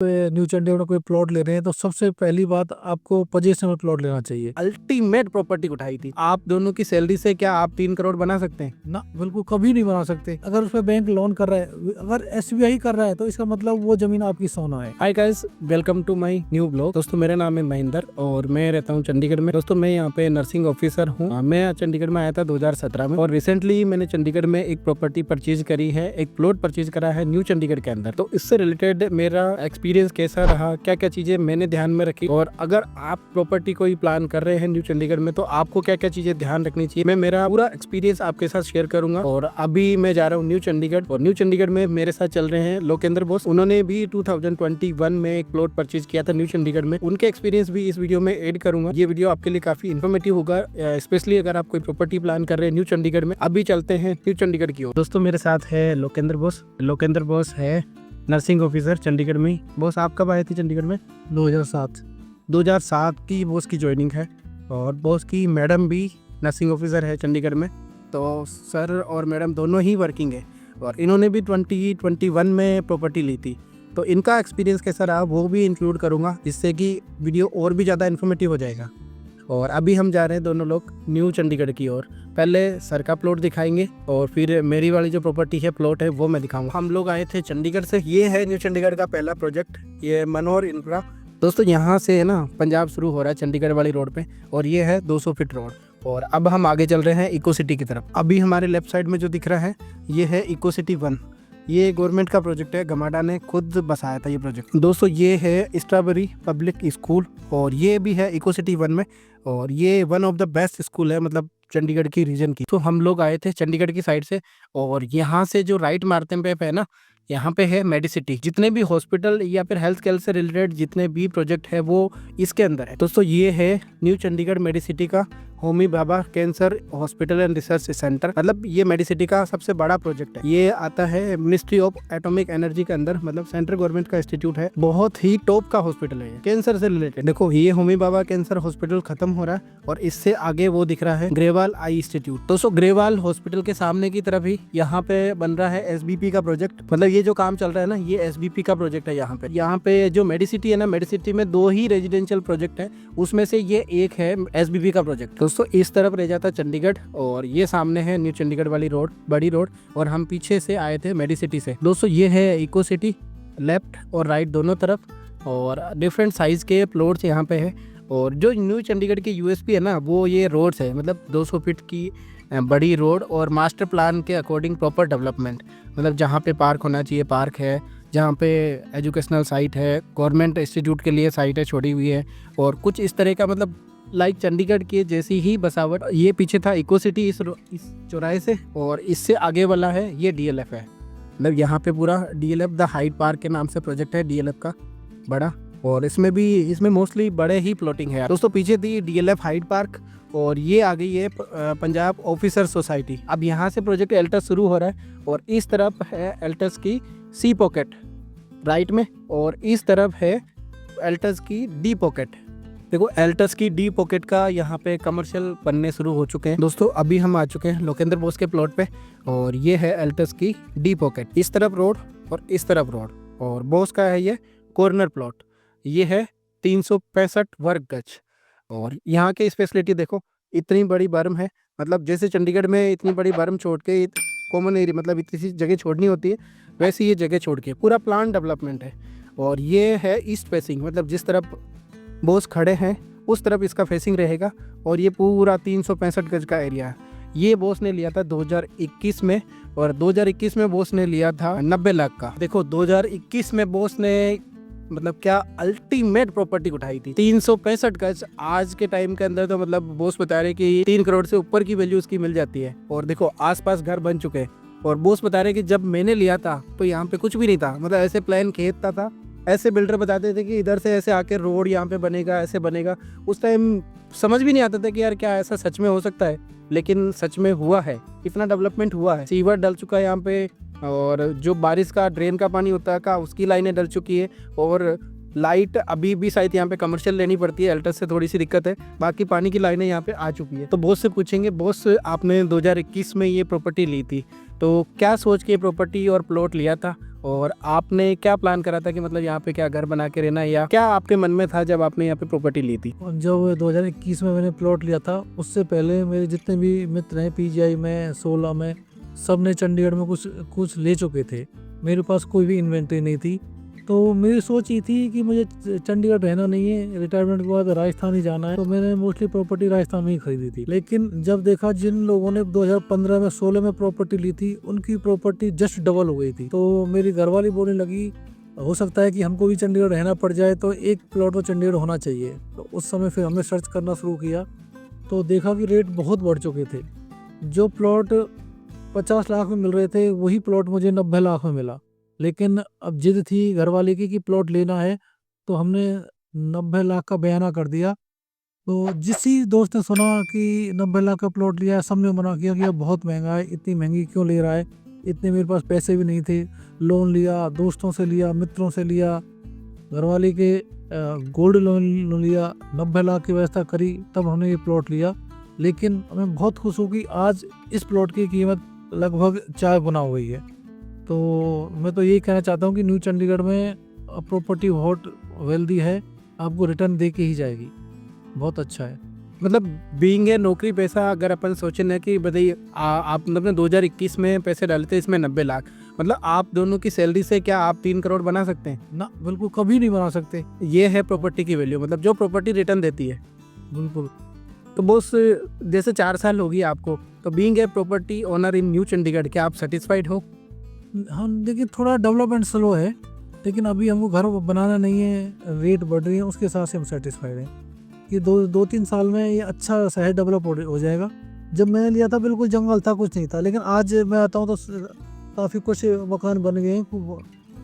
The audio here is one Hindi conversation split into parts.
न्यू चंडीगढ़ में कोई प्लॉट ले रहे हैं तो सबसे पहली बात आपको पोजीशन में प्लॉट लेना चाहिए। अल्टीमेट प्रॉपर्टी उठाई थी। आप दोनों की सैलरी से क्या आप 3 करोड़ बना सकते हैं? ना, बिल्कुल कभी नहीं बना सकते। अगर उस पर बैंक लोन कर रहा है, अगर एसबीआई कर रहा है तो इसका मतलब वो जमीन आपकी सोना है। Hi guys, welcome to my new blog. दोस्तों मेरा नाम है महेंद्र और मैं रहता हूँ चंडीगढ़ में। दोस्तों मैं यहाँ पे नर्सिंग ऑफिसर हूँ। मैं चंडीगढ़ में आया था 2017 में और रिसेंटली मैंने चंडीगढ़ में एक प्रॉपर्टी परचेज करी है, एक प्लॉट परचेज करा है न्यू चंडीगढ़ के अंदर। तो इससे रिलेटेड मेरा एक्सपीरियंस कैसा रहा, क्या क्या चीजें मैंने ध्यान में रखी, और अगर आप प्रॉपर्टी कोई प्लान कर रहे हैं न्यू चंडीगढ़ में तो आपको क्या क्या चीजें ध्यान रखनी चाहिए, मैं मेरा पूरा एक्सपीरियंस आपके साथ शेयर करूंगा। और अभी मैं जा रहा हूँ न्यू चंडीगढ़, और न्यू चंडीगढ़ में मेरे साथ चल रहे हैं लोकेंद्र बॉस। उन्होंने भी 2021 में एक प्लॉट परचेज किया था न्यू चंडीगढ़ में। उनके एक्सपीरियंस भी इस वीडियो में ऐड करूंगा। ये वीडियो आपके लिए काफी इन्फॉर्मेटिव होगा, स्पेशली अगर आप कोई प्रॉपर्टी प्लान कर रहे हैं न्यू चंडीगढ़ में। अभी चलते हैं न्यू चंडीगढ़ की ओर। दोस्तों मेरे साथ है लोकेंद्र बॉस। लोकेंद्र बॉस है नर्सिंग ऑफिसर चंडीगढ़ में। बॉस आप कब आए थे चंडीगढ़ में? 2007 की बॉस की ज्वाइनिंग है, और बॉस की मैडम भी नर्सिंग ऑफिसर है चंडीगढ़ में। तो सर और मैडम दोनों ही वर्किंग है, और इन्होंने भी 2021 में प्रॉपर्टी ली थी। तो इनका एक्सपीरियंस कैसा रहा वो भी इंक्लूड करूँगा, जिससे कि वीडियो और भी ज़्यादा इन्फॉर्मेटिव हो जाएगा। और अभी हम जा रहे हैं दोनों लोग न्यू चंडीगढ़ की ओर। पहले सर का प्लॉट दिखाएंगे और फिर मेरी वाली जो प्रॉपर्टी है, प्लॉट है, वो मैं दिखाऊंगा। हम लोग आए थे चंडीगढ़ से। ये है न्यू चंडीगढ़ का पहला प्रोजेक्ट, ये मनोहर इंफ्रा। दोस्तों यहाँ से है ना पंजाब शुरू हो रहा है चंडीगढ़ वाली रोड पे, और ये है 200 फीट रोड। और अब हम आगे चल रहे हैं इको सिटी की तरफ। अभी हमारे लेफ्ट साइड में जो दिख रहा है ये है इको सिटी 1। ये गवर्नमेंट का प्रोजेक्ट है, गमाडा ने खुद बसाया था ये प्रोजेक्ट। दोस्तों ये है स्ट्रॉबेरी पब्लिक स्कूल, और ये भी है इको सिटी 1 में, और ये one of the best school है, मतलब चंडीगढ़ की रीजन की। तो हम लोग आए थे चंडीगढ़ की साइड से, और यहाँ से जो राइट मारते पे है ना, यहाँ पे है मेडिसिटी। जितने भी हॉस्पिटल या फिर हेल्थ केयर से रिलेटेड जितने भी प्रोजेक्ट है वो इसके अंदर है। दोस्तों ये है न्यू चंडीगढ़ मेडिसिटी का Homi Bhabha cancer hospital and research centre. मतलब ये मेडिसिटी का सबसे बड़ा प्रोजेक्ट है। ये आता है मिनिस्ट्री ऑफ एटॉमिक एनर्जी के अंदर, मतलब सेंट्रल गवर्नमेंट का इंस्टीट्यूट है। बहुत ही टॉप का हॉस्पिटल है कैंसर से रिलेटेड। देखो ये होमी भाभा कैंसर हॉस्पिटल खत्म हो रहा है, और इससे आगे वो दिख रहा है ग्रेवाल आई इंस्टीट्यूट। दोस्तों ग्रेवाल हॉस्पिटल के सामने की तरफ ही यहाँ पे बन रहा है एसबीपी का प्रोजेक्ट। मतलब ये जो काम चल रहा है ना, ये एसबीपी का प्रोजेक्ट है। यहाँ पे जो मेडिसिटी है ना, मेडिसिटी में 2 ही रेजिडेंशियल प्रोजेक्ट है, उसमें से ये एक है एसबीपी का प्रोजेक्ट। दोस्तों इस तरफ रह जाता चंडीगढ़, और ये सामने है न्यू चंडीगढ़ वाली रोड, बड़ी रोड, और हम पीछे से आए थे मेडिसिटी से। दोस्तों ये है इको सिटी, लेफ्ट और राइट दोनों तरफ, और डिफरेंट साइज के प्लॉट्स यहाँ पे है। और जो न्यू चंडीगढ़ की यूएसपी है ना, वो ये रोड्स है, मतलब 200 फीट की बड़ी रोड, और मास्टर प्लान के अकॉर्डिंग प्रॉपर डेवलपमेंट। मतलब जहाँ पे पार्क होना चाहिए पार्क है, जहाँ पे एजुकेशनल साइट है, गवर्नमेंट इंस्टीट्यूट के लिए साइट है छोड़ी हुई है, और कुछ इस तरह का, मतलब लाइक चंडीगढ़ के जैसी ही बसावट। ये पीछे था इको सिटी इस चौराहे से, और इससे आगे वाला है ये डीएलएफ है। मतलब यहाँ पे पूरा डीएलएफ द हाइट पार्क के नाम से प्रोजेक्ट है डीएलएफ का बड़ा, और इसमें मोस्टली बड़े ही प्लॉटिंग है। दोस्तों पीछे थी डीएलएफ हाइट पार्क, और ये आ गई है पंजाब ऑफिसर सोसाइटी। अब यहाँ से प्रोजेक्ट एल्टस शुरू हो रहा है, और इस तरफ है एल्टस की सी पॉकेट राइट में, और इस तरफ है एल्टस की डी पॉकेट। देखो एल्टस की डी पॉकेट का यहाँ पे कमर्शियल बनने शुरू हो चुके हैं। दोस्तों अभी हम आ चुके हैं लोकेंद्र बॉस के प्लॉट पे, और ये है एल्टस की डी पॉकेट। इस तरफ रोड और इस तरफ रोड, और बॉस का है ये कॉर्नर प्लॉट। ये है 365 वर्ग गज, और यहाँ के स्पेशलिटी देखो, इतनी बड़ी बर्म है। मतलब जैसे चंडीगढ़ में इतनी बड़ी बर्म छोड़ के कॉमन एरिया, मतलब इतनी सी जगह छोड़नी होती है, वैसे ये जगह छोड़ के पूरा प्लान डेवलपमेंट है। और ये है ईस्ट फेसिंग, मतलब जिस तरफ बॉस खड़े हैं उस तरफ इसका फेसिंग रहेगा, और ये पूरा 365 गज का एरिया है। ये बॉस ने लिया था 2021 में, और 2021 में बॉस ने लिया था 90 लाख का। देखो 2021 में बॉस ने मतलब क्या अल्टीमेट प्रॉपर्टी उठाई थी, 365 गज। आज के टाइम के अंदर तो मतलब बॉस बता रहे कि 3 करोड़ से ऊपर की वैल्यू उसकी मिल जाती है। और देखो आसपास घर बन चुके हैं, और बॉस बता रहे कि जब मैंने लिया था तो यहाँ पे कुछ भी नहीं था, मतलब ऐसे प्लान खेत था। ऐसे बिल्डर बताते थे कि इधर से ऐसे आके रोड यहाँ पे बनेगा, ऐसे बनेगा। उस टाइम समझ भी नहीं आता था कि यार क्या ऐसा सच में हो सकता है, लेकिन सच में हुआ है। इतना डेवलपमेंट हुआ है, सीवर डल चुका है यहाँ पे, और जो बारिश का ड्रेन का पानी होता है उसकी लाइनें डल चुकी है, और लाइट अभी भी शायद यहाँ पे कमर्शियल लेनी पड़ती है, एल्टस से थोड़ी सी दिक्कत है, बाकी पानी की लाइनें यहाँ पे आ चुकी है। तो बॉस से पूछेंगे, बॉस आपने 2021 में ये प्रॉपर्टी ली थी, तो क्या सोच के प्रॉपर्टी और प्लॉट लिया था, और आपने क्या प्लान करा था कि मतलब यहाँ पे क्या घर बना के रहना, या क्या आपके मन में था जब आपने यहाँ पे प्रॉपर्टी ली थी? और जब 2021 में मैंने प्लॉट लिया था, उससे पहले मेरे जितने भी मित्र हैं पीजीआई में, 16 में, सब ने चंडीगढ़ में कुछ कुछ ले चुके थे। मेरे पास कोई भी इन्वेंटरी नहीं थी, तो मेरी सोच ये थी कि मुझे चंडीगढ़ रहना नहीं है, रिटायरमेंट के बाद राजस्थान ही जाना है। तो मैंने मोस्टली प्रॉपर्टी राजस्थान में ही खरीदी थी। लेकिन जब देखा जिन लोगों ने 2015 में 16 में प्रॉपर्टी ली थी, उनकी प्रॉपर्टी जस्ट डबल हो गई थी। तो मेरी घरवाली बोलने लगी, हो सकता है कि हमको भी चंडीगढ़ रहना पड़ जाए, तो एक प्लॉट तो चंडीगढ़ होना चाहिए। तो उस समय फिर हमने सर्च करना शुरू किया, तो देखा कि रेट बहुत बढ़ चुके थे। जो प्लॉट 50 लाख में मिल रहे थे, वही प्लॉट मुझे 90 लाख में मिला। लेकिन अब जिद थी घरवाले की कि प्लॉट लेना है, तो हमने 90 लाख का बयाना कर दिया। तो जिस दोस्त ने सुना कि 90 लाख का प्लॉट लिया है, सबने मना किया कि यह बहुत महंगा है, इतनी महंगी क्यों ले रहा है, इतने मेरे पास पैसे भी नहीं थे। लोन लिया, दोस्तों से लिया, मित्रों से लिया, घरवाले के गोल्ड लोन लिया, 90 लाख की व्यवस्था करी, तब हमने ये प्लॉट लिया। लेकिन मैं बहुत खुश हूँ कि आज इस प्लॉट की कीमत लगभग 4 गुना हो गई है। तो मैं तो यही कहना चाहता हूँ कि न्यू चंडीगढ़ में प्रॉपर्टी बहुत वेल्दी है, आपको रिटर्न दे के ही जाएगी, बहुत अच्छा है। मतलब बीइंग ए नौकरी पैसा, अगर अपन सोचे ना कि बताइए आप मतलब 2021 में पैसे डाले थे, इसमें 90 लाख, मतलब आप दोनों की सैलरी से क्या आप 3 करोड़ बना सकते हैं? ना, बिल्कुल कभी नहीं बना सकते। ये है प्रॉपर्टी की वैल्यू, मतलब जो प्रॉपर्टी रिटर्न देती है। बिल्कुल। तो बॉस, जैसे 4 साल होगी आपको, तो being a property owner in new Chandigarh, क्या आप सेटिस्फाइड हो? हम देखिए, थोड़ा डेवलपमेंट स्लो है, लेकिन अभी हमको घर बनाना नहीं है, रेट बढ़ रही है, उसके हिसाब से हम सेटिस्फाइड हैं कि 2-3 साल में ये अच्छा शहर डेवलप हो जाएगा। जब मैंने लिया था बिल्कुल जंगल था, कुछ नहीं था, लेकिन आज मैं आता हूँ तो काफ़ी कुछ मकान बन गए हैं,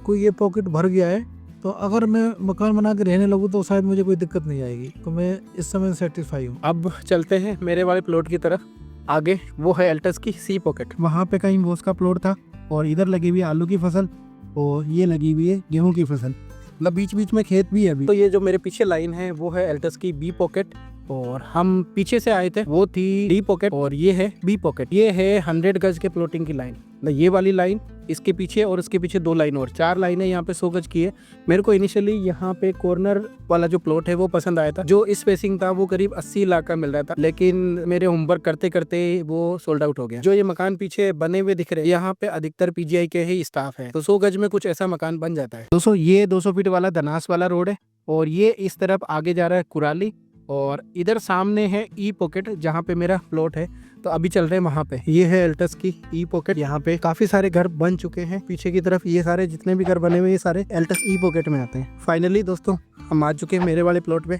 कोई ये पॉकेट भर गया है। तो अगर मैं मकान बना के रहने लगूँ तो शायद मुझे कोई दिक्कत नहीं आएगी। तो मैं इस समय सेटिस्फाई हूँ। अब चलते हैं मेरे वाले प्लॉट की तरफ। आगे वो है एल्टस की सी पॉकेट, वहाँ पे कहीं बोस का प्लॉट था, और इधर लगी हुई है आलू की फसल, और ये लगी हुई है गेहूं की फसल, मतलब बीच बीच में खेत भी है अभी। तो ये जो मेरे पीछे लाइन है वो है एल्टस की बी पॉकेट, और हम पीछे से आए थे वो थी डी पॉकेट, और ये है बी पॉकेट। ये है 100 गज के प्लॉटिंग की लाइन, मतलब ये वाली लाइन, इसके पीछे और इसके पीछे 2 लाइन और 4 लाइनें यहाँ पे 100 गज की है। मेरे को इनिशियली यहाँ पे कॉर्नर वाला जो प्लॉट है वो पसंद आया था। जो स्पेसिंग था वो करीब 80 लाख का मिल रहा था, लेकिन मेरे होमवर्क करते करते वो सोल्ड आउट हो गया। जो ये मकान पीछे बने हुए दिख रहे हैं, यहाँ पे अधिकतर पीजीआई के ही स्टाफ है, तो 100 गज में कुछ ऐसा मकान बन जाता है। दोस्तों, ये 200 फीट वाला धनास वाला रोड है, और ये इस तरफ आगे जा रहा है कुराली, और इधर सामने है ई पॉकेट जहाँ पे मेरा प्लॉट है। तो अभी चल रहे हैं वहाँ पे। ये है एल्टस की ई पॉकेट, यहाँ पे काफी सारे घर बन चुके हैं। पीछे की तरफ ये सारे जितने भी घर बने हुए, ये सारे एल्टस ई पॉकेट में आते हैं। फाइनली दोस्तों, हम आ चुके हैं मेरे वाले प्लॉट पे।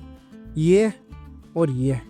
ये और ये,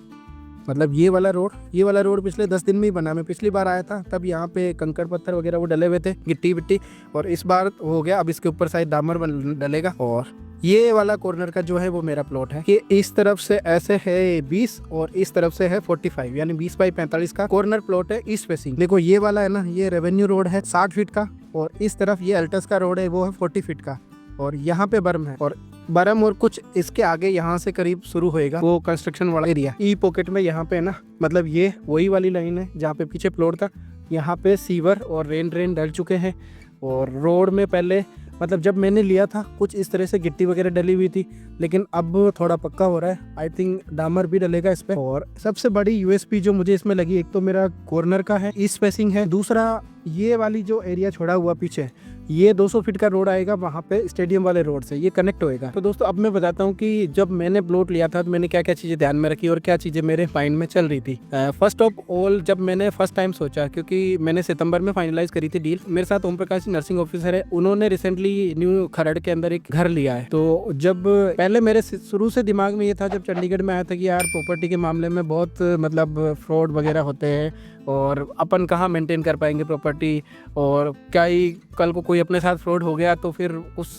मतलब ये वाला रोड पिछले 10 दिन में ही बना। मैं पिछली बार आया था तब यहाँ पे कंकड़ पत्थर वगैरह वो डले हुए थे, गिट्टी विट्टी, और इस बार हो गया। अब इसके ऊपर शायद डामर डलेगा। और ये वाला कॉर्नर का जो है वो मेरा प्लॉट है कि इस तरफ से ऐसे है 20 और इस तरफ से है 45, यानी 20 बाई 45 का कॉर्नर प्लॉट है ईस्ट फेसिंग। देखो ये वाला है ना, ये रेवेन्यू रोड है 60 फीट का, और इस तरफ ये अल्टस का रोड है वो है 40 फीट का, और यहाँ पे बर्म है, और बर्म और कुछ इसके आगे यहाँ से करीब शुरू होएगा वो कंस्ट्रक्शन वाला एरिया। ई पॉकेट में यहाँ पे ना, मतलब ये वही वाली लाइन है जहाँ पे पीछे प्लॉट था। यहाँ पे सीवर और रेन डल चुके हैं, और रोड में पहले मतलब जब मैंने लिया था कुछ इस तरह से गिट्टी वगैरह डली हुई थी, लेकिन अब थोड़ा पक्का हो रहा है। आई थिंक डामर भी डलेगा इस पे। और सबसे बड़ी यूएसपी जो मुझे इसमें लगी, एक तो मेरा कॉर्नर का है, ईस्ट फेसिंग है, दूसरा ये वाली जो एरिया छोड़ा हुआ पीछे, ये 200 फीट का रोड आएगा वहाँ पे स्टेडियम वाले रोड से, ये कनेक्ट होएगा। तो दोस्तों, अब मैं बताता हूँ कि जब मैंने प्लॉट लिया था तो मैंने क्या क्या चीज़ें ध्यान में रखी और क्या चीज़ें मेरे माइंड में चल रही थी। फर्स्ट ऑफ ऑल, जब मैंने फर्स्ट टाइम सोचा, क्योंकि मैंने सितंबर में फाइनलाइज करी थी डील, मेरे साथ ओम प्रकाश नर्सिंग ऑफिसर है, उन्होंने रिसेंटली न्यू खरड़ के अंदर एक घर लिया है। तो जब पहले मेरे शुरू से दिमाग में ये था, जब चंडीगढ़ में आया था, कि यार प्रॉपर्टी के मामले में बहुत मतलब फ्रॉड वगैरह होते हैं, और अपन कहाँ मेंटेन कर पाएंगे प्रॉपर्टी, और क्या ही कल को कोई अपने साथ फ्रॉड हो गया तो फिर उस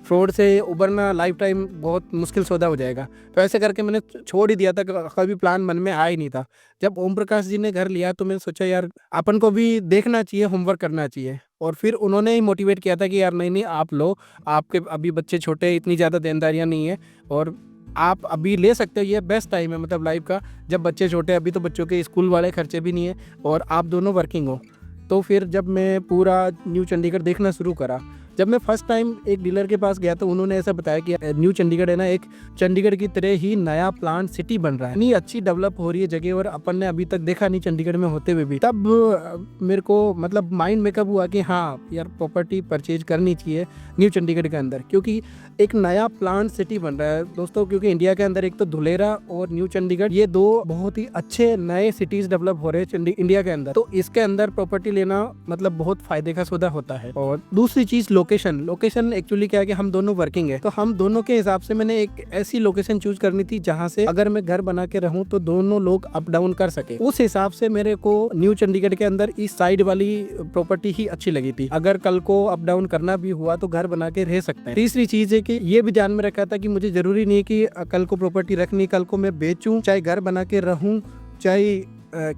फ्रॉड से उबरना लाइफ टाइम बहुत मुश्किल सौदा हो जाएगा। तो ऐसे करके मैंने छोड़ ही दिया था, कभी प्लान मन में आया ही नहीं था। जब ओम प्रकाश जी ने घर लिया तो मैंने सोचा यार अपन को भी देखना चाहिए, होमवर्क करना चाहिए, और फिर उन्होंने ही मोटिवेट किया था कि यार नहीं आप लो, आपके अभी बच्चे छोटे, इतनी ज़्यादा देनदारियाँ नहीं है, और आप अभी ले सकते हो, ये बेस्ट टाइम है मतलब लाइफ का, जब बच्चे छोटे, अभी तो बच्चों के स्कूल वाले खर्चे भी नहीं है, और आप दोनों वर्किंग हो। तो फिर जब मैं पूरा न्यू चंडीगढ़ देखना शुरू करा, जब मैं फर्स्ट टाइम एक डीलर के पास गया तो उन्होंने ऐसा बताया कि न्यू चंडीगढ़ है ना, एक चंडीगढ़ की तरह ही नया प्लांट सिटी बन रहा है, इतनी अच्छी डेवलप हो रही है जगह और अपन ने अभी तक देखा नहीं चंडीगढ़ में होते हुए भी। तब मेरे को मतलब माइंड मेकअप हुआ कि हाँ यार प्रॉपर्टी परचेज करनी चाहिए न्यू चंडीगढ़ के अंदर, क्योंकि एक नया प्लांट सिटी बन रहा है दोस्तों। क्योंकि इंडिया के अंदर एक तो धुलेरा और न्यू चंडीगढ़, ये दो बहुत ही अच्छे नए सिटीज डेवलप हो रहे हैं इंडिया के अंदर, तो इसके अंदर प्रॉपर्टी लेना मतलब बहुत फायदे का सौदा होता है। और दूसरी चीज लोकेशन एक्चुअली क्या है कि हम दोनों वर्किंग है, तो हम दोनों के हिसाब से मैंने एक ऐसी लोकेशन चूज करनी थी जहां से अगर मैं घर बना के रहूं तो दोनों लोग अप डाउन कर सके। उस हिसाब से मेरे को न्यू चंडीगढ़ के अंदर इस साइड वाली प्रॉपर्टी ही अच्छी लगी थी। अगर कल को अप डाउन करना भी हुआ तो घर बना के रह सकते हैं। तीसरी चीज है कि ये भी ध्यान में रखा था कि मुझे जरूरी नहीं है कि कल को प्रॉपर्टी रखनी, कल को मैं बेचूं, चाहे घर बना के रहूं, चाहे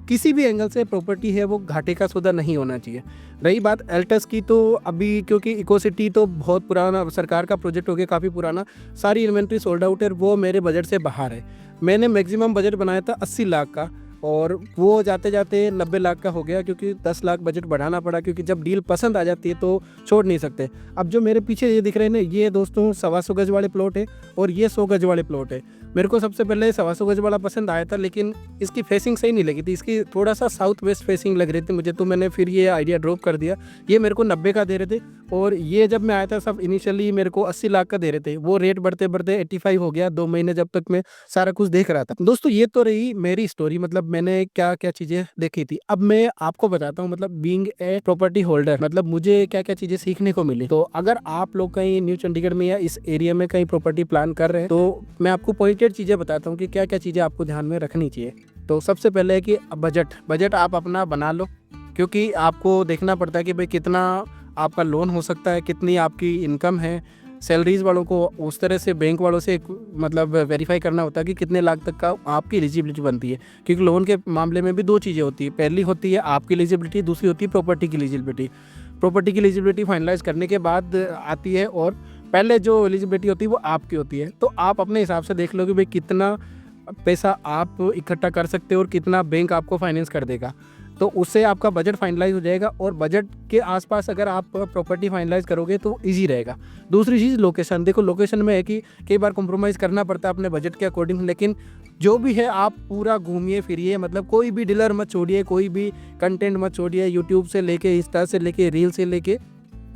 किसी भी एंगल से प्रॉपर्टी है वो घाटे का सौदा नहीं होना चाहिए। रही बात एल्टस की, तो अभी क्योंकि इको सिटी तो बहुत पुराना सरकार का प्रोजेक्ट हो गया, काफ़ी पुराना, सारी इन्वेंट्री सोल्ड आउट है, वो मेरे बजट से बाहर है। मैंने मैक्सिमम बजट बनाया था 80 लाख का और वो जाते जाते 90 लाख का हो गया, क्योंकि 10 लाख बजट बढ़ाना पड़ा, क्योंकि जब डील पसंद आ जाती है तो छोड़ नहीं सकते। अब जो मेरे पीछे ये दिख रहे हैं ना, ये दोस्तों 125 गज वाले प्लॉट है और ये 100 गज वाले प्लॉट है। मेरे को सबसे पहले 125 गज वाला पसंद आया था, लेकिन इसकी फेसिंग सही नहीं लगी थी, इसकी थोड़ा सा साउथ वेस्ट फेसिंग लग रही थी मुझे, तो मैंने फिर ये आइडिया ड्रॉप कर दिया। ये मेरे को 90 का दे रहे थे और ये जब मैं आया था सब इनिशियली मेरे को 80 लाख का दे रहे थे, वो रेट बढ़ते बढ़ते 85 हो गया 2 महीने जब तक मैं सारा कुछ देख रहा था। दोस्तों ये तो रही मेरी स्टोरी, मतलब मैंने क्या क्या चीजें देखी थी। अब मैं आपको बताता हूँ, मतलब बीइंग ए प्रॉपर्टी होल्डर मतलब मुझे क्या क्या चीजें सीखने को मिली। तो अगर आप लोग कहीं न्यू चंडीगढ़ में या इस एरिया में कहीं प्रॉपर्टी प्लान कर रहे हैं तो मैं आपको पॉइंटेड चीजें बताता हूँ कि क्या क्या चीजें आपको ध्यान में रखनी चाहिए। तो सबसे पहले है कि बजट आप अपना बना लो, क्योंकि आपको देखना पड़ता है कि भाई कितना आपका लोन हो सकता है, कितनी आपकी इनकम है। सैलरीज वालों को उस तरह से बैंक वालों से मतलब वेरीफाई करना होता है कि कितने लाख तक का आपकी एलिजिबिलिटी बनती है, क्योंकि लोन के मामले में भी दो चीज़ें होती है। पहली होती है आपकी एलिजिबिलिटी, दूसरी होती है प्रॉपर्टी की एलिजिबिलिटी। प्रॉपर्टी की एलिजिबिलिटी फाइनलाइज करने के बाद आती है और पहले जो एलिजिबिलिटी होती है वो आपकी होती है। तो आप अपने हिसाब से देख लो कि भाई कितना पैसा आप इकट्ठा कर सकते हो और कितना बैंक आपको फाइनेंस कर देगा, तो उससे आपका बजट फाइनलाइज हो जाएगा। और बजट के आसपास अगर आप प्रॉपर्टी फाइनलाइज करोगे तो इजी रहेगा। दूसरी चीज़ लोकेशन, देखो लोकेशन में है कि कई बार कॉम्प्रोमाइज़ करना पड़ता है अपने बजट के अकॉर्डिंग, लेकिन जो भी है आप पूरा घूमिए फिरिए, मतलब कोई भी डीलर मत छोड़िए, कोई भी कंटेंट मत छोड़िए, यूट्यूब से लेके इंस्टा से लेके रील से लेके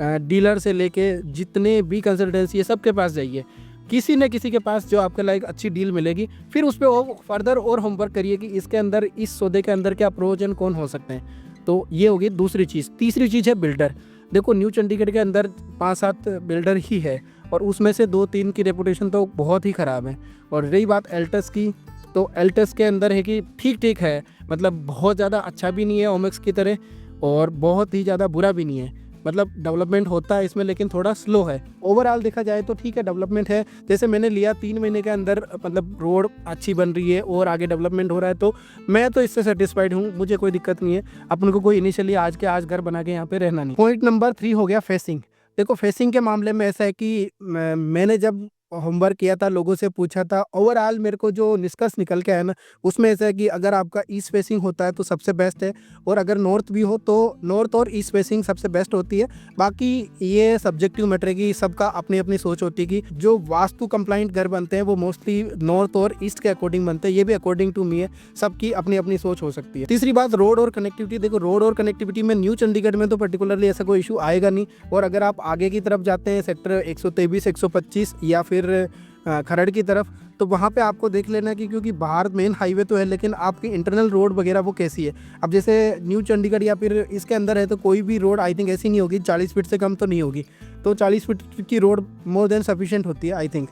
डीलर से लेके जितने भी कंसल्टेंसी है सबके पास जाइए, किसी न किसी के पास जो आपके लाइक अच्छी डील मिलेगी। फिर उस पर फर्दर और होमवर्क करिए कि इसके अंदर इस सौदे के अंदर क्या प्रोज एंड कौन हो सकते हैं। तो ये होगी दूसरी चीज़। तीसरी चीज़ है बिल्डर। देखो न्यू चंडीगढ़ के अंदर 5-7 बिल्डर ही है और उसमें से 2-3 की रेपुटेशन तो बहुत ही ख़राब है। और रही बात एल्टस की, तो एल्टस के अंदर है कि ठीक ठीक है, मतलब बहुत ज़्यादा अच्छा भी नहीं है ओमेक्स की तरह और बहुत ही ज़्यादा बुरा भी नहीं है, मतलब डेवलपमेंट होता है इसमें लेकिन थोड़ा स्लो है। ओवरऑल देखा जाए तो ठीक है, डेवलपमेंट है। जैसे मैंने लिया 3 महीने के अंदर मतलब रोड अच्छी बन रही है और आगे डेवलपमेंट हो रहा है, तो मैं तो इससे सेटिस्फाइड हूँ, मुझे कोई दिक्कत नहीं है। अपन को कोई इनिशियली आज के आज घर बना के यहाँ पे रहना नहीं। पॉइंट नंबर 3 हो गया फेसिंग। देखो फेसिंग के मामले में ऐसा है कि मैंने जब होमवर्क किया था, लोगों से पूछा था, ओवरऑल मेरे को जो निष्कर्ष निकल के आया ना, उसमें ऐसा है कि अगर आपका ईस्ट फेसिंग होता है तो सबसे बेस्ट है, और अगर नॉर्थ भी हो तो नॉर्थ और ईस्ट फेसिंग सबसे बेस्ट होती है। बाकी ये सब्जेक्टिव मैटर है कि सबका अपनी अपनी सोच होती है कि जो वास्तु कंप्लाइंट घर बनते हैं वो मोस्टली नॉर्थ और ईस्ट के अकॉर्डिंग बनते हैं। ये भी अकॉर्डिंग टू मी है, सबकी अपनी अपनी सोच हो सकती है। तीसरी बात रोड और कनेक्टिविटी। देखो रोड और कनेक्टिविटी में न्यू चंडीगढ़ में तो पर्टिकुलरली ऐसा कोई इशू आएगा नहीं, और अगर आप आगे की तरफ जाते हैं सेक्टर 123, 125 या फिर खरड़ की तरफ, तो वहाँ पे आपको देख लेना कि क्योंकि बाहर मेन हाईवे तो है लेकिन आपकी इंटरनल रोड वगैरह वो कैसी है। अब जैसे न्यू चंडीगढ़ या फिर इसके अंदर है तो कोई भी रोड आई थिंक ऐसी नहीं होगी 40 फीट से कम तो नहीं होगी, तो 40 फीट की रोड मोर देन सफिशिएंट होती है आई थिंक,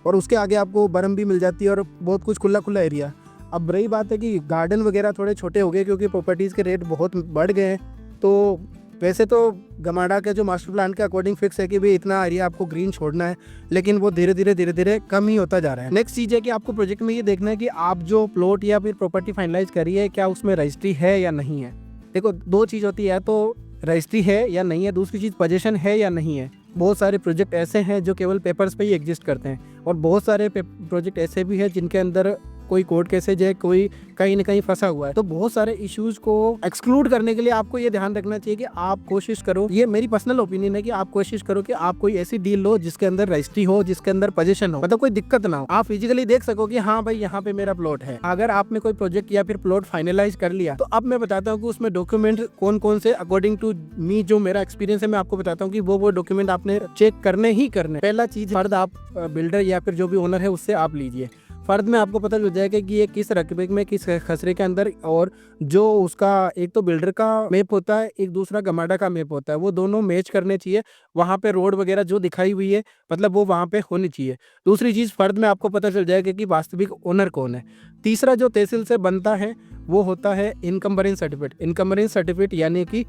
और उसके आगे आपको बर्म भी मिल जाती है और बहुत कुछ खुला खुला एरिया। अब रही बात है कि गार्डन वगैरह थोड़े छोटे हो गए क्योंकि प्रॉपर्टीज़ के रेट बहुत बढ़ गए हैं, तो वैसे तो गमाडा के जो मास्टर प्लान के अकॉर्डिंग फिक्स है कि भाई इतना एरिया आपको ग्रीन छोड़ना है, लेकिन वो धीरे धीरे कम ही होता जा रहा है। नेक्स्ट चीज़ है कि आपको प्रोजेक्ट में ये देखना है कि आप जो प्लॉट या फिर प्रॉपर्टी फाइनलाइज करी है क्या उसमें रजिस्ट्री है या नहीं है। देखो दो चीज़ होती है, तो रजिस्ट्री है या नहीं है, दूसरी चीज़ पोजीशन है या नहीं है। बहुत सारे प्रोजेक्ट ऐसे हैं जो केवल पेपर्स पे ही एग्जिस्ट करते हैं, और बहुत सारे प्रोजेक्ट ऐसे भी हैं जिनके अंदर कोई कोर्ट केसेज है, कोई कहीं ना कहीं फंसा हुआ है। तो बहुत सारे इश्यूज को एक्सक्लूड करने के लिए आपको ये ध्यान रखना चाहिए कि आप कोशिश करो, ये मेरी पर्सनल ओपिनियन है कि आप कोशिश करो कि आप कोई ऐसी डील लो जिसके अंदर रजिस्ट्री हो, जिसके अंदर पोजीशन हो, मतलब कोई दिक्कत ना हो। आप फिजिकली देख सको कि हाँ भाई यहाँ पे मेरा प्लॉट है। अगर आपने कोई प्रोजेक्ट या फिर प्लॉट फाइनलाइज कर लिया, तो अब मैं बताता हूँ कि उसमें डॉक्यूमेंट कौन कौन से अकॉर्डिंग टू मी, जो मेरा एक्सपीरियंस है, मैं आपको बताता हूँ कि वो डॉक्यूमेंट आपने चेक करने ही करने। पहला चीज, फर्द आप बिल्डर या फिर जो भी ओनर है उससे आप लीजिए। फर्द में आपको पता चल जाएगा कि ये किस रकबे में, किस खसरे के अंदर, और जो उसका एक तो बिल्डर का मैप होता है, एक दूसरा गमाडा का मैप होता है, वो दोनों मैच करने चाहिए। वहाँ पे रोड वगैरह जो दिखाई हुई है, मतलब वो वहाँ पे होनी चाहिए। दूसरी चीज़, फर्द में आपको पता चल जाएगा कि वास्तविक ओनर कौन है। तीसरा जो तहसील से बनता है वो होता है इनकम्बरेंस सर्टिफिकेट। इनकम्बरेंस सर्टिफिकेट यानी कि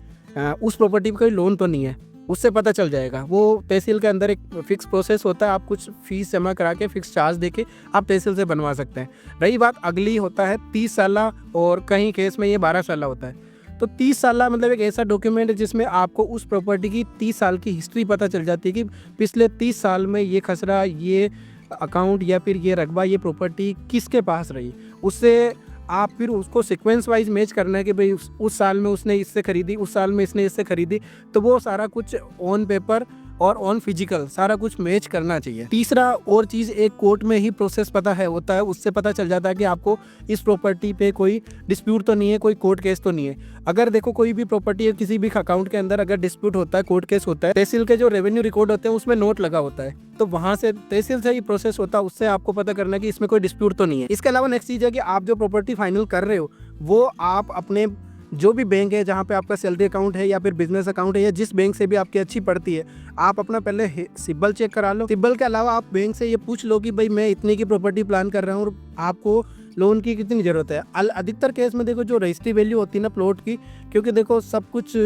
उस प्रॉपर्टी पर कोई लोन तो नहीं है, उससे पता चल जाएगा। वो तहसील के अंदर एक फिक्स प्रोसेस होता है, आप कुछ फीस जमा करा के फिक्स चार्ज देके आप तहसील से बनवा सकते हैं। रही बात अगली, होता है 30 साला, और कहीं केस में ये 12 साला होता है। तो 30 साला मतलब एक ऐसा डॉक्यूमेंट है जिसमें आपको उस प्रॉपर्टी की 30 साल की हिस्ट्री पता चल जाती है कि पिछले 30 साल में ये खसरा, ये अकाउंट या फिर ये रकबा, ये प्रॉपर्टी किसके पास रही। उससे आप फिर उसको सीक्वेंस वाइज मैच करना है कि भाई उस साल में उसने इससे खरीदी, उस साल में इसने इससे खरीदी। तो वो सारा कुछ ऑन पेपर और ऑन फिजिकल सारा कुछ मैच करना चाहिए। तीसरा और चीज़, एक कोर्ट में ही प्रोसेस पता है होता है, उससे पता चल जाता है कि आपको इस प्रॉपर्टी पे कोई डिस्प्यूट तो नहीं है, कोई कोर्ट केस तो नहीं है। अगर देखो कोई भी प्रॉपर्टी है, किसी भी अकाउंट के अंदर अगर डिस्प्यूट होता है, कोर्ट केस होता है, तहसील के जो रेवेन्यू रिकॉर्ड होते हैं उसमें नोट लगा होता है, तो वहाँ से तहसील से ही प्रोसेस होता है, उससे आपको पता करना है कि इसमें कोई डिस्प्यूट तो नहीं है। इसके अलावा नेक्स्ट चीज़ है कि आप जो प्रॉपर्टी फाइनल कर रहे हो, वो आप अपने जो भी बैंक है जहाँ पे आपका सैलरी अकाउंट है या फिर बिजनेस अकाउंट है, या जिस बैंक से भी आपकी अच्छी पड़ती है, आप अपना पहले सिबिल चेक करा लो। सिबिल के अलावा आप बैंक से ये पूछ लो कि भाई मैं इतने की प्रॉपर्टी प्लान कर रहा हूँ और आपको लोन की कितनी ज़रूरत है। अधिकतर केस में देखो जो रजिस्ट्री वैल्यू होती है ना प्लॉट की, क्योंकि देखो सब कुछ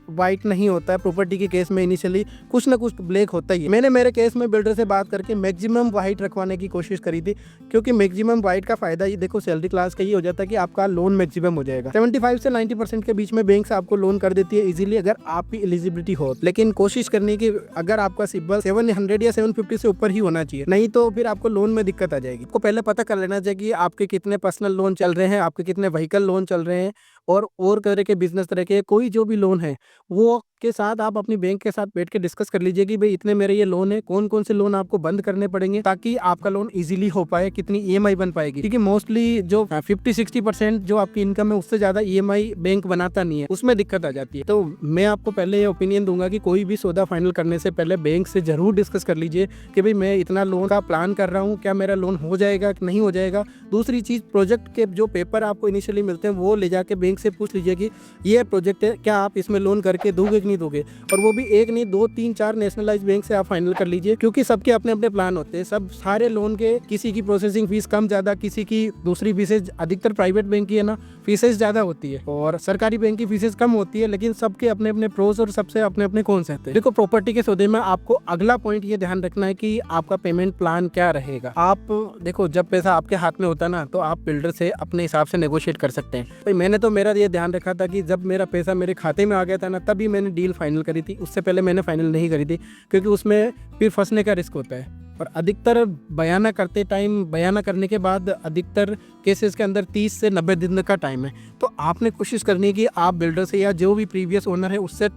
वाइट नहीं होता है प्रॉपर्टी के केस में, इनिशियली कुछ ना कुछ ब्लैक होता ही है। मैंने मेरे केस में बिल्डर से बात करके मैक्सिमम वाइट रखवाने की कोशिश करी थी, क्योंकि मैक्सिमम वाइट का फायदा ये देखो सैलरी क्लास का ये हो जाता है कि आपका लोन मैक्सिमम हो जाएगा। 75 से 90% के बीच में बैंक से आपको लोन कर देती है इजीली, अगर आपकी एलिजिबिलिटी हो। लेकिन कोशिश करनी कि अगर आपका सिबिल 700 या 750 से ऊपर ही होना चाहिए, नहीं तो फिर आपको लोन में दिक्कत आ जाएगी। आपको पहले पता कर लेना चाहिए कि आपके कितने पर्सनल लोन चल रहे हैं, आपके कितने व्हीकल लोन चल रहे हैं, और तरह के बिजनेस तरह के कोई जो भी लोन है वो के साथ आप अपनी बैंक के साथ बैठ के डिस्कस कर लीजिए कि भाई इतने मेरे ये लोन है, कौन कौन से लोन आपको बंद करने पड़ेंगे ताकि आपका लोन इजीली हो पाए, कितनी ईएमआई बन पाएगी। क्योंकि मोस्टली जो 50-60% जो आपकी इनकम है उससे ज्यादा ईएमआई बैंक बनाता नहीं है, उसमें दिक्कत आ जाती है। तो मैं आपको पहले ये ओपिनियन दूंगा कि कोई भी सौदा फाइनल करने से पहले बैंक से जरूर डिस्कस कर लीजिए कि भाई मैं इतना लोन का प्लान कर रहा हूँ, क्या मेरा लोन हो जाएगा कि नहीं हो जाएगा। दूसरी चीज, प्रोजेक्ट के जो पेपर आपको इनिशियली मिलते हैं वो ले जाके बैंक से पूछ लीजिए कि ये प्रोजेक्ट है, क्या आप इसमें लोन करके दोगे कि नहीं दोगे, और वो भी एक नहीं 2-3-4 नेशनलाइज बैंक से आप फाइनल कर लीजिए, क्योंकि सबके अपने अपने प्लान होते हैं। सब सारे लोन के किसी की प्रोसेसिंग फीस कम ज्यादा, किसी की दूसरी फीसेज, अधिकतर प्राइवेट बैंक की है ना फीसेज ज्यादा होती है और सरकारी बैंक की फीसेज कम होती है, लेकिन सबके अपने अपने प्रोस और सबसे अपने अपने कौन से हैं। देखो प्रॉपर्टी के सौदे में आपको अगला पॉइंट ये ध्यान रखना है कि आपका पेमेंट प्लान क्या रहेगा। आप देखो जब पैसा आपके हाथ में होता है ना, तो आप बिल्डर से अपने हिसाब से नेगोशिएट कर सकते हैं। भाई मैंने तो मेरा ये ध्यान रखा था कि जब मेरा पैसा मेरे खाते में आ गया था ना, तभी मैंने डील फाइनल करी थी, उससे पहले मैंने फाइनल नहीं करी थी, क्योंकि उसमें फिर फंसने का रिस्क होता है। और अधिकतर बयाना करते टाइम, बयाना करने के बाद अधिकतर केसेस के अंदर 30 से 90 दिन का टाइम है। तो आपने कोशिश करनी है कि आप बिल्डर से या जो भी प्रीवियस ओनर है उससे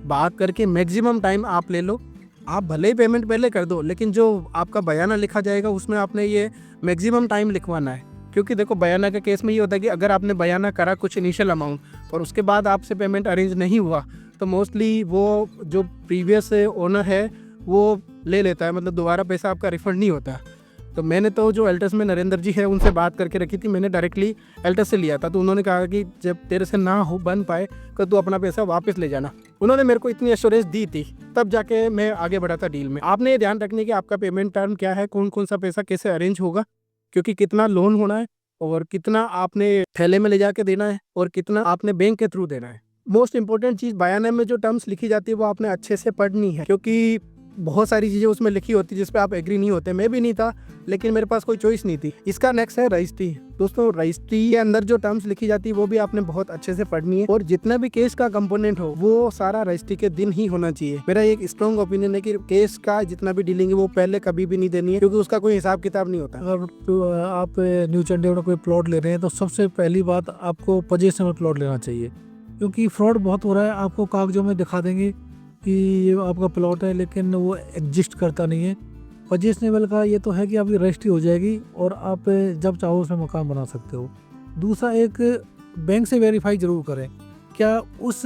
बात करके मैक्सिमम टाइम आप ले लो। आप भले ही पेमेंट पहले कर दो, लेकिन जो आपका बयाना लिखा जाएगा उसमें आपने ये मैक्सिमम टाइम लिखवाना है। क्योंकि देखो बयाना के केस में ये होता है कि अगर आपने बयाना करा कुछ इनिशियल अमाउंट और उसके बाद आपसे पेमेंट अरेंज नहीं हुआ, तो मोस्टली वो जो प्रीवियस ओनर है वो ले लेता है, मतलब दोबारा पैसा आपका रिफंड नहीं होता। तो मैंने तो जो एल्टस में नरेंद्र जी है उनसे बात करके रखी थी, मैंने डायरेक्टली एल्टस से लिया था। तो उन्होंने कहा कि जब तेरे से ना हो बन पाए तो तू अपना पैसा वापस ले जाना। उन्होंने मेरे को इतनी एश्योरेंस दी थी, तब जाके मैं आगे बढ़ा था डील में। आपने ये ध्यान रखने कि आपका पेमेंट टर्म क्या है, कौन कौन सा पैसा कैसे अरेंज होगा, क्योंकि कितना लोन होना है और कितना आपने थैले में ले जाके देना है और कितना आपने बैंक के थ्रू देना है। मोस्ट इंपॉर्टेंट चीज़, बयाने में जो टर्म्स लिखी जाती है वो आपने अच्छे से पढ़नी है, क्योंकि बहुत सारी चीज़ें उसमें लिखी होती जिस पे आप एग्री नहीं होते। मैं भी नहीं था, लेकिन मेरे पास कोई चॉइस नहीं थी। इसका नेक्स्ट है रजिस्ट्री। दोस्तों रजिस्ट्री के अंदर जो टर्म्स लिखी जाती है वो भी आपने बहुत अच्छे से पढ़नी है, और जितना भी केस का कंपोनेंट हो वो सारा रजिस्ट्री के दिन ही होना चाहिए। मेरा एक स्ट्रॉन्ग ओपिनियन है कि केस का जितना भी डीलिंग है वो पहले कभी भी नहीं देनी है, क्योंकि उसका कोई हिसाब किताब नहीं होता। अगर आप न्यू चंडीगढ़ में कोई प्लॉट ले रहे हैं तो सबसे पहली बात आपको पोजेशन में प्लॉट लेना चाहिए, क्योंकि फ्रॉड बहुत हो रहा है। आपको कागजों में दिखा देंगे कि ये आपका प्लॉट है, लेकिन वो एग्जिस्ट करता नहीं है। पोजेशनेबल का ये तो है कि आपकी रजिस्ट्री हो जाएगी और आप जब चाहो उसमें मकान बना सकते हो। दूसरा, एक बैंक से वेरीफाई जरूर करें क्या उस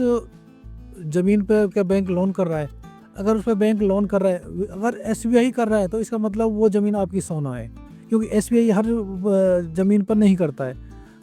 ज़मीन पर क्या बैंक लोन कर रहा है। अगर उस पर बैंक लोन कर रहा है, अगर SBI कर रहा है तो इसका मतलब वो ज़मीन आपकी सोना है, क्योंकि SBI हर ज़मीन पर नहीं करता है।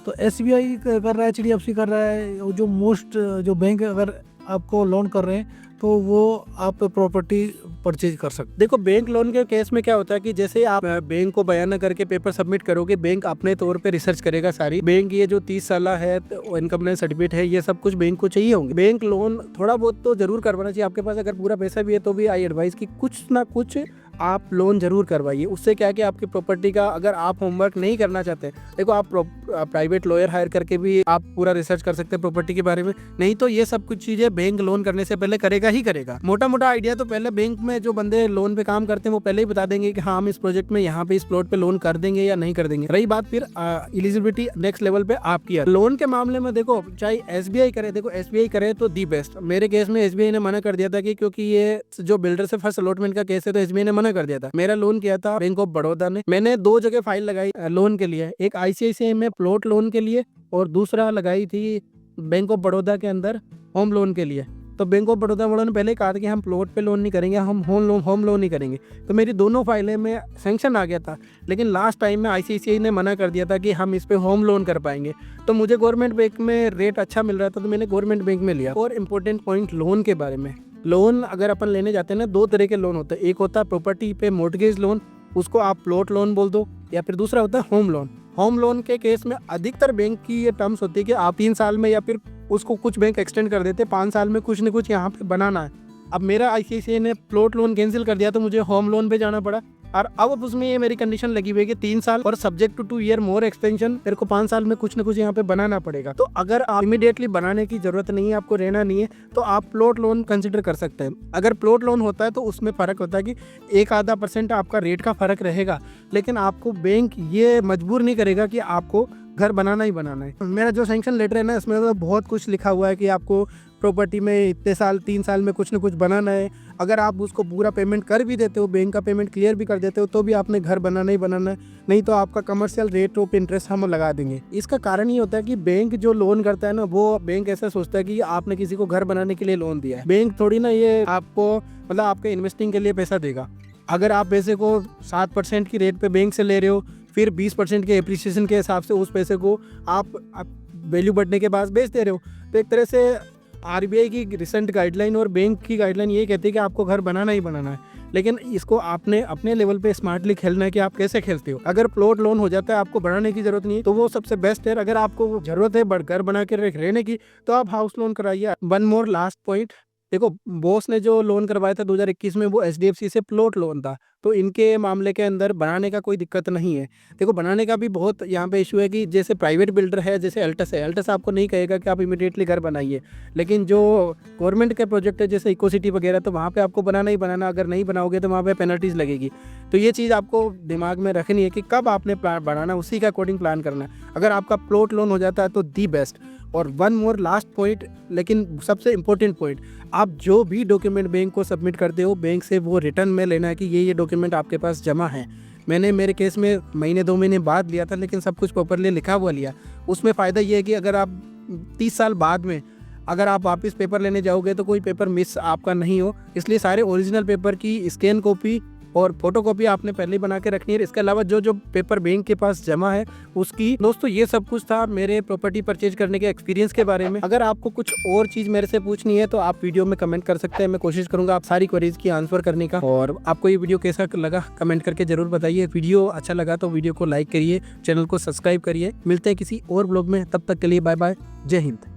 तो SBI कर रहा है, HDFC कर रहा है, जो मोस्ट जो बैंक अगर आपको लोन कर रहे हैं तो वो आप प्रॉपर्टी परचेज कर सकते। देखो बैंक लोन के केस में क्या होता है कि जैसे आप बैंक को बयाना करके पेपर सबमिट करोगे, बैंक अपने तौर पे रिसर्च करेगा सारी। बैंक ये जो 30 साल है तो इनकम सर्टिफिकेट है, ये सब कुछ बैंक को चाहिए होंगे। बैंक लोन थोड़ा बहुत तो जरूर करवाना चाहिए आपके पास। अगर पूरा पैसा भी है तो भी आई एडवाइस कि कुछ ना कुछ आप लोन जरूर करवाइए। उससे क्या है कि आपकी प्रॉपर्टी का अगर आप होमवर्क नहीं करना चाहते, देखो आप प्राइवेट लॉयर हायर करके भी आप पूरा रिसर्च कर सकते हैं प्रॉपर्टी के बारे में। नहीं तो ये सब कुछ चीजें बैंक लोन करने से पहले करेगा ही करेगा। मोटा मोटा आइडिया तो पहले बैंक में जो बंदे लोन पे काम करते हैं वो पहले ही बता देंगे कि हाँ हम इस प्रोजेक्ट में यहाँ पे इस प्लॉट पे लोन कर देंगे या नहीं कर देंगे। रही बात फिर एलिजिबिलिटी नेक्स्ट लेवल पे आपकी है। लोन के मामले में देखो चाहे SBI करे, देखो SBI करे तो दी बेस्ट। मेरे केस में SBI ने मना कर दिया था कि क्योंकि ये जो बिल्डर से फर्स्ट अलॉटमेंट का केस है तो SBI ने मना कर दिया था। मेरा लोन किया था बैंक ऑफ बड़ौदा ने। मैंने 2 जगह फाइल लगाई लोन के लिए, एक ICICI में प्लॉट लोन के लिए और दूसरा लगाई थी बैंक ऑफ बड़ौदा के अंदर होम लोन के लिए। तो बैंक ऑफ बड़ौदा वालों ने पहले कहा था कि हम प्लॉट पे लोन नहीं करेंगे, हम होम लोन ही करेंगे। तो मेरी दोनों फाइलें में सैंक्शन आ गया था, लेकिन लास्ट टाइम में ICICI ने मना कर दिया था कि हम इस पे होम लोन कर पाएंगे। तो मुझे गवर्नमेंट बैंक में रेट अच्छा मिल रहा था तो मैंने गवर्नमेंट बैंक में लिया। और इम्पोर्टेंट पॉइंट लोन के बारे में, लोन अगर अपन लेने जाते हैं ना, 2 तरह के लोन होते हैं। एक होता है प्रॉपर्टी पे मॉर्टगेज लोन, उसको आप प्लॉट लोन बोल दो, या फिर दूसरा होता है होम लोन। होम लोन के केस में अधिकतर बैंक की ये टर्म्स होती है कि आप 3 साल में, या फिर उसको कुछ बैंक एक्सटेंड कर देते हैं 5 साल में कुछ न कुछ यहाँ पे बनाना है। अब मेरा ICICI ने प्लॉट लोन कैंसिल कर दिया तो मुझे होम लोन पे जाना पड़ा। और अब उसमें ये मेरी कंडीशन लगी हुई है कि 3 साल और subject to 2 year more extension, तेरे को 5 साल में कुछ न कुछ यहाँ पे बनाना पड़ेगा। तो अगर आप इमीडिएटली बनाने की जरूरत नहीं है, आपको रहना नहीं है, तो आप प्लॉट लोन कंसिडर कर सकते हैं। अगर प्लॉट लोन होता है तो उसमें फ़र्क होता है कि 1-आधा% आपका रेट का फ़र्क रहेगा, लेकिन आपको बैंक ये मजबूर नहीं करेगा कि आपको घर बनाना ही बनाना है। मेरा जो सैंक्शन लेटर है ना, इसमें तो बहुत कुछ लिखा हुआ है कि आपको प्रॉपर्टी में इतने साल 3 साल में कुछ न कुछ बनाना है। अगर आप उसको पूरा पेमेंट कर भी देते हो, बैंक का पेमेंट क्लियर भी कर देते हो, तो भी आपने घर बनाना ही बनाना है, नहीं तो आपका कमर्शियल रेट ऑफ इंटरेस्ट हम लगा देंगे। इसका कारण ये होता है कि बैंक जो लोन करता है ना, वो बैंक ऐसा सोचता है कि आपने किसी को घर बनाने के लिए लोन दिया है। बैंक थोड़ी ना ये आपको मतलब आपके इन्वेस्टिंग के लिए पैसा देगा। अगर आप पैसे को 7% की रेट पे बैंक से ले रहे हो, फिर 20% के एप्रिसिएशन के हिसाब से उस पैसे को आप वैल्यू बढ़ने के बाद बेच दे रहे हो, तो एक तरह से RBI की रिसेंट गाइडलाइन और बैंक की गाइडलाइन ये कहती है कि आपको घर बनाना ही बनाना है। लेकिन इसको आपने अपने लेवल पे स्मार्टली खेलना है कि आप कैसे खेलते हो। अगर प्लॉट लोन हो जाता है, आपको बढ़ाने की जरूरत नहीं है, तो वो सबसे बेस्ट है। अगर आपको जरूरत है घर बना के रहने की, तो आप हाउस लोन कराइए। 1 मोर लास्ट पॉइंट, देखो बॉस ने जो लोन करवाया था 2021 में, वो HDFC से प्लॉट लोन था। तो इनके मामले के अंदर बनाने का कोई दिक्कत नहीं है। देखो बनाने का भी बहुत यहाँ पे इशू है कि जैसे प्राइवेट बिल्डर है, जैसे अल्टस है, अल्टस आपको नहीं कहेगा कि आप इमीडिएटली घर बनाइए, लेकिन जो गवर्नमेंट के प्रोजेक्ट है जैसे इको सिटी वगैरह, तो वहाँ पे आपको बनाना ही बनाना। अगर नहीं बनाओगे तो वहाँ पे पेनल्टीज लगेगी। तो ये चीज़ आपको दिमाग में रखनी है कि कब आपने प्लान बनाना, उसी के अकॉर्डिंग प्लान करना है। अगर आपका प्लॉट लोन हो जाता है तो दी बेस्ट। और 1 मोर लास्ट पॉइंट, लेकिन सबसे इम्पोर्टेंट पॉइंट, आप जो भी डॉक्यूमेंट बैंक को सबमिट करते हो, बैंक से वो रिटर्न में लेना है कि ये डॉक्यूमेंट आपके पास जमा है। मैंने मेरे केस में महीने 2 महीने बाद लिया था, लेकिन सब कुछ प्रॉपरली लिखा हुआ लिया। उसमें फ़ायदा ये है कि अगर आप 30 साल बाद में अगर आप वापस पेपर लेने जाओगे तो कोई पेपर मिस आपका नहीं हो। इसलिए सारे ओरिजिनल पेपर की स्कैन कॉपी और फोटो कॉपी आपने पहले बना के रखनी है। इसके अलावा जो पेपर बैंक के पास जमा है उसकी। दोस्तों ये सब कुछ था मेरे प्रॉपर्टी परचेज करने के एक्सपीरियंस के बारे में। अगर आपको कुछ और चीज़ मेरे से पूछनी है तो आप वीडियो में कमेंट कर सकते हैं। मैं कोशिश करूंगा आप सारी क्वेरीज की आंसर करने का। और आपको ये वीडियो कैसा लगा कमेंट करके जरूर बताइए। वीडियो अच्छा लगा तो वीडियो को लाइक करिए, चैनल को सब्सक्राइब करिए। मिलते हैं किसी और ब्लॉग में, तब तक के लिए बाय बाय, जय हिंद।